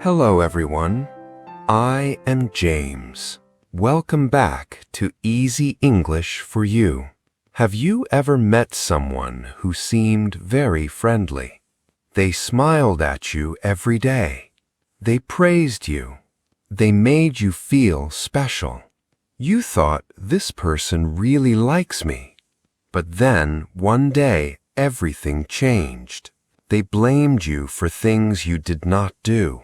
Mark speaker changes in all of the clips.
Speaker 1: Hello, everyone. I am James. Welcome back to Easy English for You. Have you ever met someone who seemed very friendly? They smiled at you every day. They praised you. They made you feel special. You thought, this person really likes me. But then, one day, everything changed. They blamed you for things you did not do.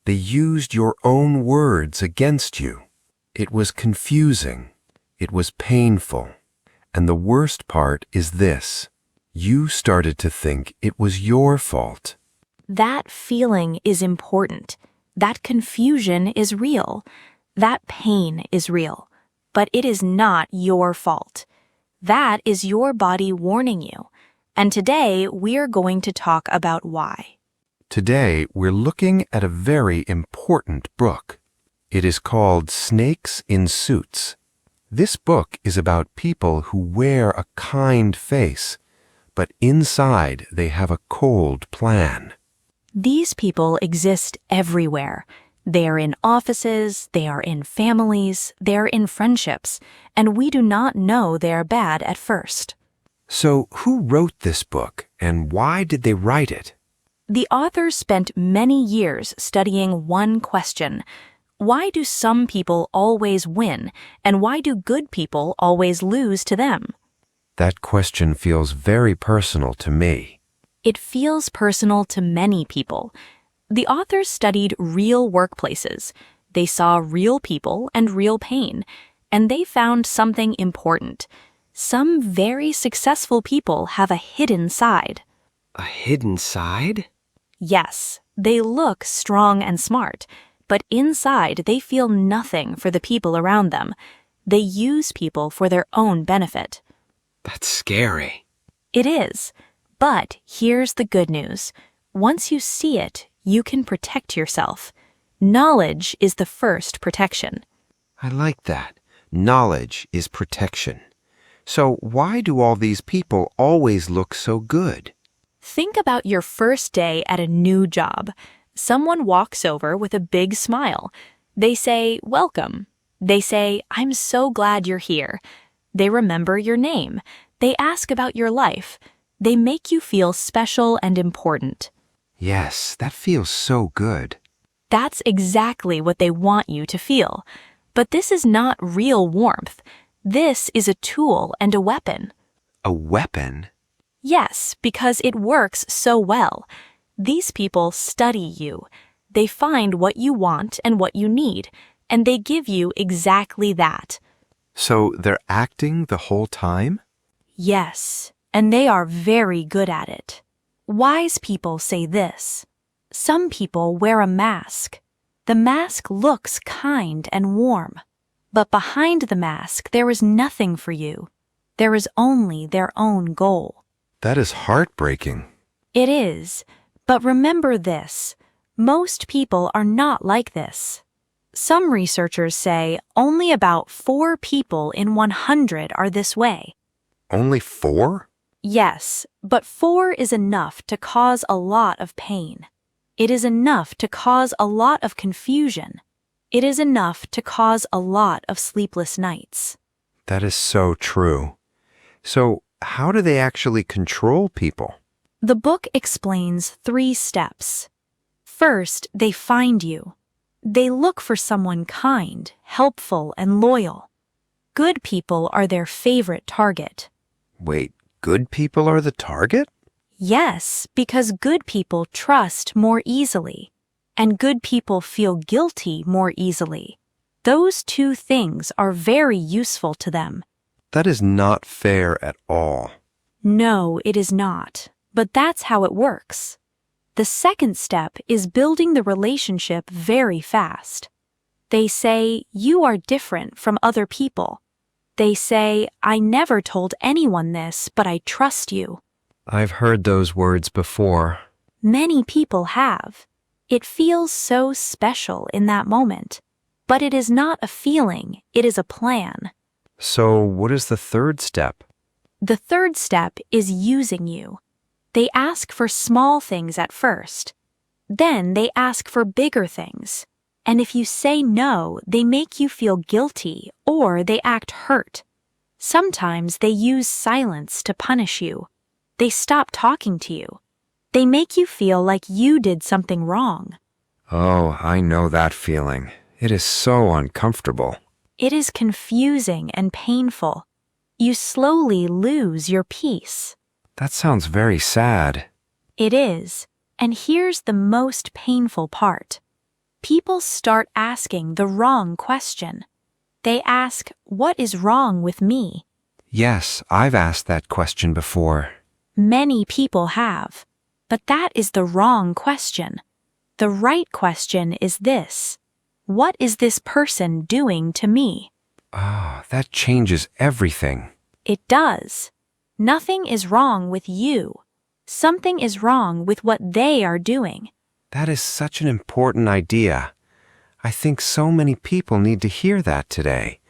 Speaker 1: They used your own words against you. It was confusing. It was painful. And the worst part is this. You started to think it was your fault.
Speaker 2: That feeling is important. That confusion is real. That pain is real. But it is not your fault. That is your body warning you. And today, we're going to talk about why.
Speaker 1: Today, we're looking at a very important book. It is called Snakes in Suits. This book is about people who wear a kind face, but inside they have a cold plan.
Speaker 2: These people exist everywhere. They are in offices, they are in families, they are in friendships, and we do not know they are bad at first.
Speaker 1: So, who wrote this book, and why did they write it?
Speaker 2: The authors spent many years studying one question. Why do some people always win, and why do good people always lose to them?
Speaker 1: That question feels very personal to me.
Speaker 2: It feels personal to many people. The authors studied real workplaces. They saw real people and real pain, and they found something important. Some very successful people have a hidden side.
Speaker 3: A hidden side?
Speaker 2: Yes, they look strong and smart, but inside they feel nothing for the people around them. They use people for their own benefit.
Speaker 3: That's scary.
Speaker 2: It is, but here's the good news. Once you see it, you can protect yourself. Knowledge is the first protection.
Speaker 1: I like that. Knowledge is protection. So why do all these people always look so good?
Speaker 2: Think about your first day at a new job. Someone walks over with a big smile. They say, "Welcome." They say, "I'm so glad you're here." They remember your name. They ask about your life. They make you feel special and important.
Speaker 1: Yes, that feels so good.
Speaker 2: That's exactly what they want you to feel. But this is not real warmth. This is a tool and a weapon.
Speaker 1: A weapon?
Speaker 2: Yes, because it works so well. These people study you. They find what you want and what you need, and they give you exactly that.
Speaker 1: So they're acting the whole time?
Speaker 2: Yes, and they are very good at it. Wise people say this. Some people wear a mask. The mask looks kind and warm. But behind the mask, there is nothing for you. There is only their own goal.
Speaker 1: That is heartbreaking.
Speaker 2: It is. But remember this. Most people are not like this. Some researchers say only about 4 people in 100 are this way.
Speaker 1: Only 4?
Speaker 2: Yes, but 4 is enough to cause a lot of pain. It is enough to cause a lot of confusion. It is enough to cause a lot of sleepless nights.
Speaker 1: That is so true. So, how do they actually control people?
Speaker 2: The book explains 3 steps. First, they find you. They look for someone kind, helpful, and loyal. Good people are their favorite target.
Speaker 1: Wait, good people are the target?
Speaker 2: Yes, because good people trust more easily. And good people feel guilty more easily. Those 2 things are very useful to them.
Speaker 1: That is not fair at all.
Speaker 2: No, it is not. But that's how it works. The second step is building the relationship very fast. They say, "You are different from other people." They say, "I never told anyone this, but I trust you."
Speaker 1: I've heard those words before.
Speaker 2: Many people have. It feels so special in that moment. But it is not a feeling, it is a plan.
Speaker 1: So, what is the third step?
Speaker 2: The third step is using you. They ask for small things at first. Then they ask for bigger things. And if you say no, they make you feel guilty or they act hurt. Sometimes they use silence to punish you. They stop talking to you. They make you feel like you did something wrong.
Speaker 4: Oh, I know that feeling. It is so uncomfortable.
Speaker 2: It is confusing and painful. You slowly lose your peace.
Speaker 4: That sounds very sad.
Speaker 2: It is. And here's the most painful part. People start asking the wrong question. They ask, "What is wrong with me?"
Speaker 4: Yes, I've asked that question before.
Speaker 2: Many people have. But that is the wrong question. The right question is this: what is this person doing to me?
Speaker 4: Ah, that changes everything.
Speaker 2: It does. Nothing is wrong with you. Something is wrong with what they are doing.
Speaker 4: That is such an important idea. I think so many people need to hear that today.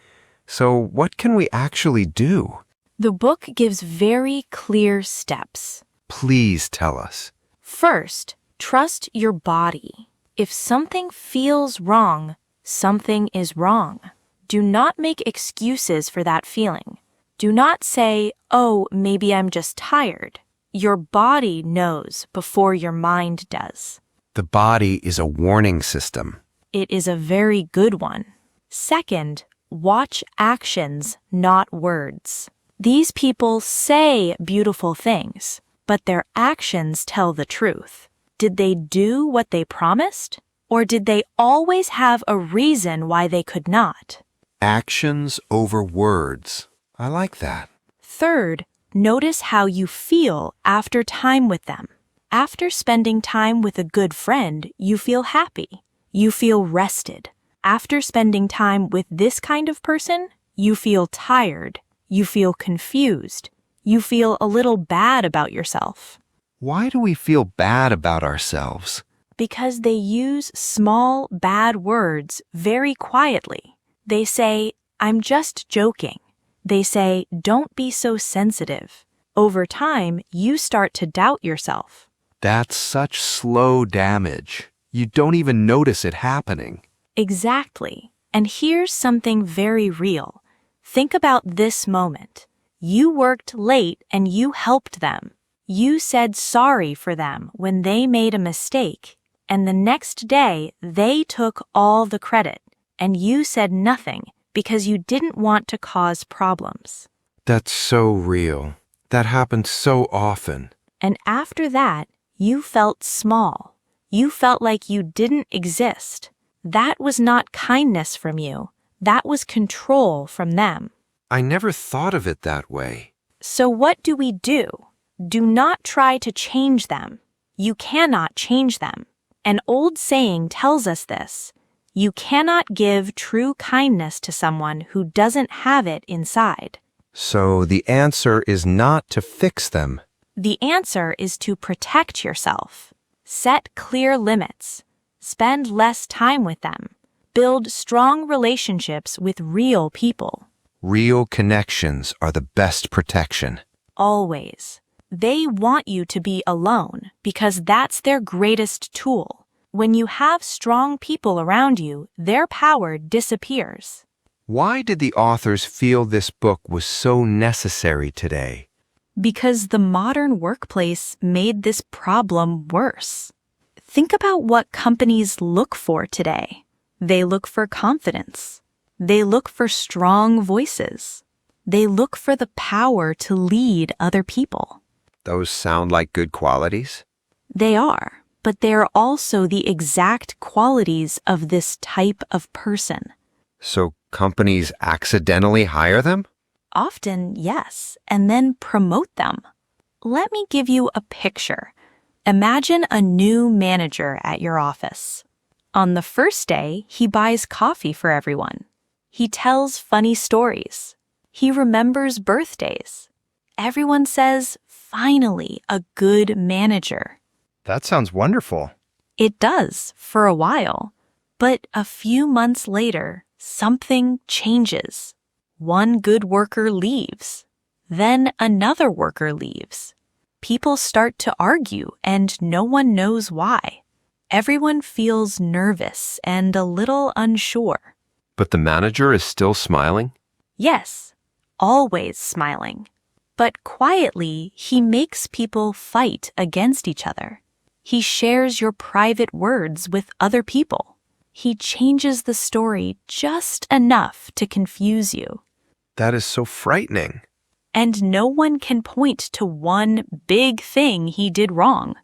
Speaker 4: So what can we actually do?
Speaker 2: The book gives very clear steps.
Speaker 4: Please tell us.
Speaker 2: First, trust your body. If something feels wrong, something is wrong. Do not make excuses for that feeling. Do not say, "Oh, maybe I'm just tired." Your body knows before your mind does.
Speaker 4: The body is a warning system.
Speaker 2: It is a very good one. Second, watch actions, not words. These people say beautiful things, but their actions tell the truth. Did they do what they promised? Or did they always have a reason why they could not?
Speaker 1: Actions over words. I like that.
Speaker 2: Third, notice how you feel after time with them. After spending time with a good friend, you feel happy. You feel rested. After spending time with this kind of person, you feel tired. You feel confused. You feel a little bad about yourself.
Speaker 4: Why do we feel bad about ourselves?
Speaker 2: Because they use small, bad words very quietly. They say, "I'm just joking." They say, "Don't be so sensitive." Over time, you start to doubt yourself.
Speaker 4: That's such slow damage. You don't even notice it happening.
Speaker 2: Exactly. And here's something very real. Think about this moment. You worked late and you helped them. You said sorry for them when they made a mistake. And the next day, they took all the credit. And you said nothing because you didn't want to cause problems.
Speaker 1: That's so real. That happens so often.
Speaker 2: And after that, you felt small. You felt like you didn't exist. That was not kindness from you. That was control from them.
Speaker 1: I never thought of it that way.
Speaker 2: So what do we do? Do not try to change them. You cannot change them. An old saying tells us this. You cannot give true kindness to someone who doesn't have it inside.
Speaker 1: So the answer is not to fix them.
Speaker 2: The answer is to protect yourself. Set clear limits. Spend less time with them. Build strong relationships with real people.
Speaker 1: Real connections are the best protection.
Speaker 2: Always. They want you to be alone because that's their greatest tool. When you have strong people around you, their power disappears.
Speaker 1: Why did the authors feel this book was so necessary today?
Speaker 2: Because the modern workplace made this problem worse. Think about what companies look for today. They look for confidence. They look for strong voices. They look for the power to lead other people.
Speaker 1: Those sound like good qualities.
Speaker 2: They are, but they are also the exact qualities of this type of person.
Speaker 1: So companies accidentally hire them?
Speaker 2: Often, yes, and then promote them. Let me give you a picture. Imagine a new manager at your office. On the first day, he buys coffee for everyone. He tells funny stories. He remembers birthdays. Everyone says, "Finally, a good manager."
Speaker 4: That sounds wonderful.
Speaker 2: It does, for a while. But a few months later, something changes. One good worker leaves. Then another worker leaves. People start to argue, and no one knows why. Everyone feels nervous and a little unsure.
Speaker 4: But the manager is still smiling?
Speaker 2: Yes, always smiling. But quietly, he makes people fight against each other. He shares your private words with other people. He changes the story just enough to confuse you.
Speaker 4: That is so frightening.
Speaker 2: And no one can point to one big thing he did wrong,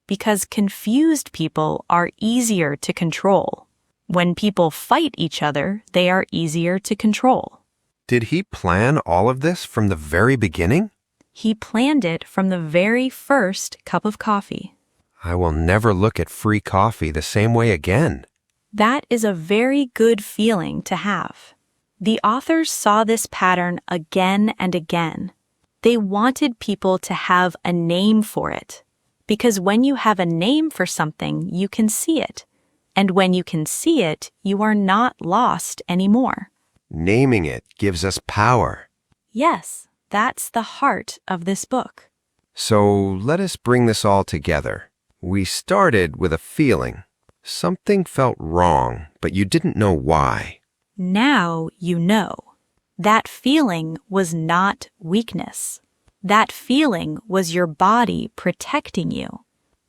Speaker 2: because confused people are easier to control. When people fight each other, they are easier to control.
Speaker 4: Did he plan all of this from the very beginning?
Speaker 2: He planned it from the very first cup of coffee.
Speaker 4: I will never look at free coffee the same way again.
Speaker 2: That is a very good feeling to have. The authors saw this pattern again and again. They wanted people to have a name for it, because when you have a name for something, you can see it. And when you can see it, you are not lost anymore.
Speaker 4: Naming it gives us power.
Speaker 2: Yes, that's the heart of this book.
Speaker 4: So let us bring this all together. We started with a feeling. Something felt wrong, but you didn't know why.
Speaker 2: Now you know. That feeling was not weakness. That feeling was your body protecting you.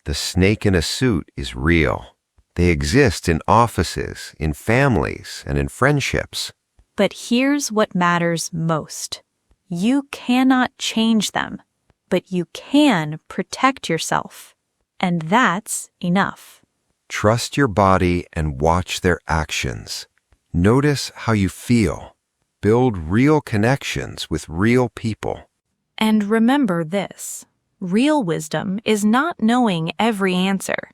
Speaker 4: The snake in a suit is real. They exist in offices, in families, and in friendships.
Speaker 2: But here's what matters most. You cannot change them, but you can protect yourself. And that's enough.
Speaker 4: Trust your body and watch their actions. Notice how you feel. Build real connections with real people.
Speaker 2: And remember this. Real wisdom is not knowing every answer.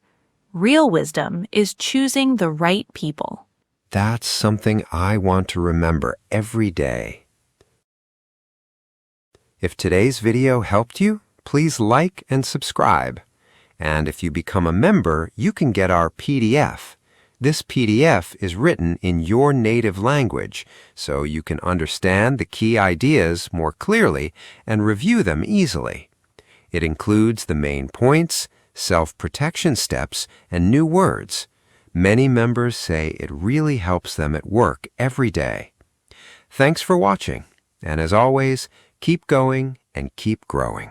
Speaker 2: Real wisdom is choosing the right people.
Speaker 4: That's something I want to remember every day. If today's video helped you, please like and subscribe. And if you become a member, you can get our PDF. This PDF is written in your native language, so you can understand the key ideas more clearly and review them easily. It includes the main points, self-protection steps, and new words. Many members say it really helps them at work every day. Thanks for watching, and as always, keep going and keep growing.